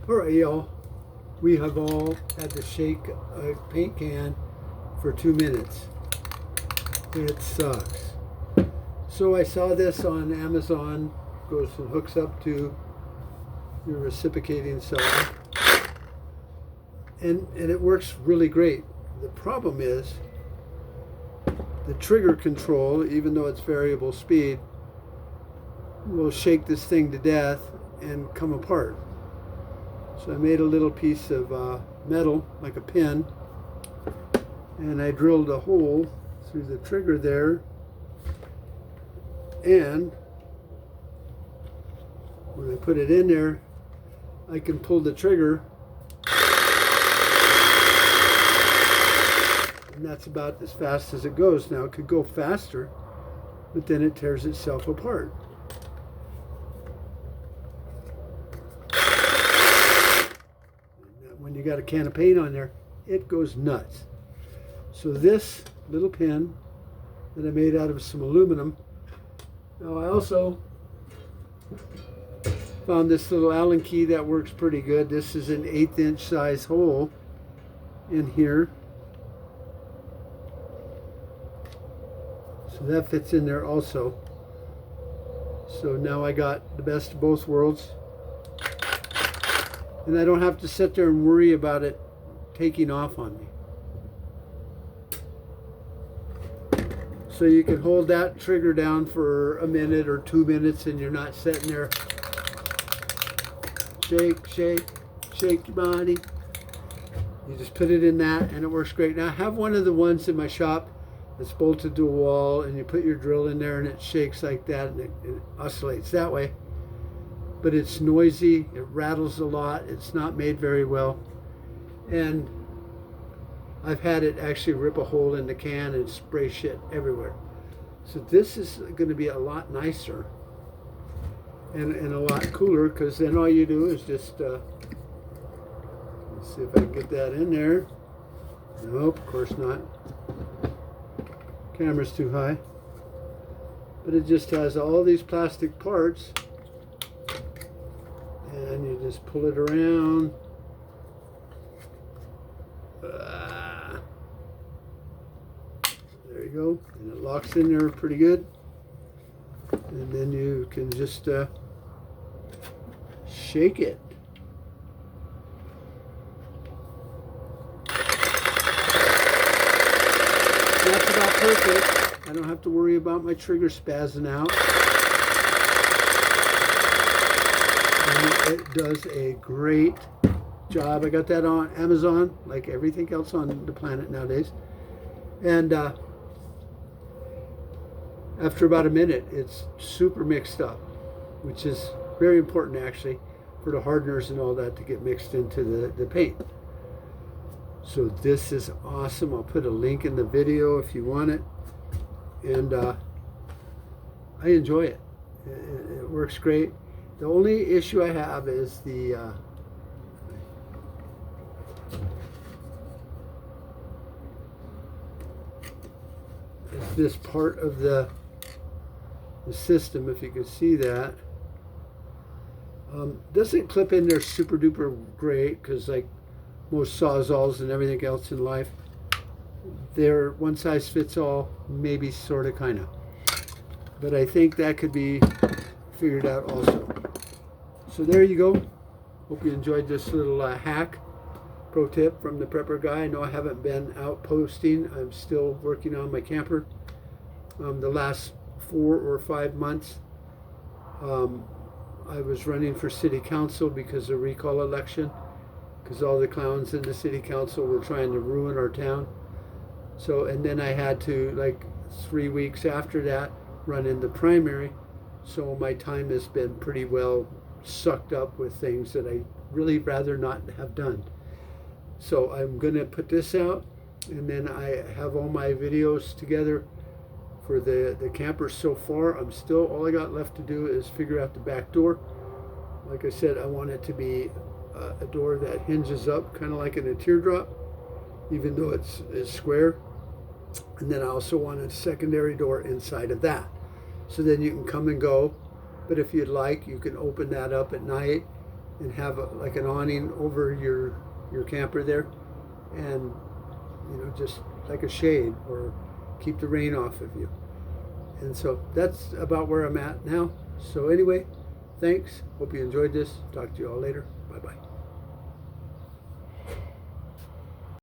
All right, y'all. We have all had to shake a paint can for 2 minutes. It sucks. So I saw this on Amazon. Goes and hooks up to your reciprocating cell, and it works really great. The problem is the trigger control, even though it's variable speed, will shake this thing to death and come apart. So I made a little piece of metal, like a pin, and I drilled a hole through the trigger there, and when I put it in there, I can pull the trigger, and that's about as fast as it goes. Now it could go faster, but then it tears itself apart. When you got a can of paint on there, it goes nuts. So this little pin that I made out of some aluminum. Now I also found this little Allen key that works pretty good. This is an 1/8 inch size hole in here. So that fits in there also. So now I got the best of both worlds. And I don't have to sit there and worry about it taking off on me. So you can hold that trigger down for a minute or 2 minutes and you're not sitting there. Shake, shake, shake your body. You just put it in that and it works great. Now I have one of the ones in my shop that's bolted to a wall, and you put your drill in there and it shakes like that, and it oscillates that way. But it's noisy, it rattles a lot, it's not made very well, and I've had it actually rip a hole in the can and spray shit everywhere. So this is going to be a lot nicer and a lot cooler, because then all you do is just let's see if I can get that in there. Nope, of course not. Camera's too high. But it just has all these plastic parts, and you just pull it around. There you go, and it locks in there pretty good. And then you can just shake it. That's about perfect. I don't have to worry about my trigger spazzing out. It does a great job. I got that on Amazon, like everything else on the planet nowadays. And after about a minute, it's super mixed up, which is very important actually for the hardeners and all that to get mixed into the paint. So this is awesome. I'll put a link in the video if you want it. And I enjoy it. It works great. The only issue I have is this part of the system, if you can see that. Doesn't clip in there super duper great, because like most sawzalls and everything else in life, they're one size fits all, maybe sort of kind of. But I think that could be figured out also. So there you go. Hope you enjoyed this little hack pro tip from the Prepper Guy. I know I haven't been out posting. I'm still working on my camper. The last 4 or 5 months I was running for city council because of recall election, because all the clowns in the city council were trying to ruin our town. So, and then I had to, like 3 weeks after that, run in the primary. So my time has been pretty well sucked up with things that I really rather not have done. So I'm gonna put this out, and then I have all my videos together for the camper. So far, all I got left to do is figure out the back door. Like I said, I want it to be a door that hinges up, kind of like in a teardrop, even though it's square. And then I also want a secondary door inside of that, so then you can come and go. But if you'd like, you can open that up at night and have like an awning over your camper there, and just like a shade, or keep the rain off of you. And so that's about where I'm at now. So anyway, thanks. Hope you enjoyed this. Talk to you all later. Bye bye.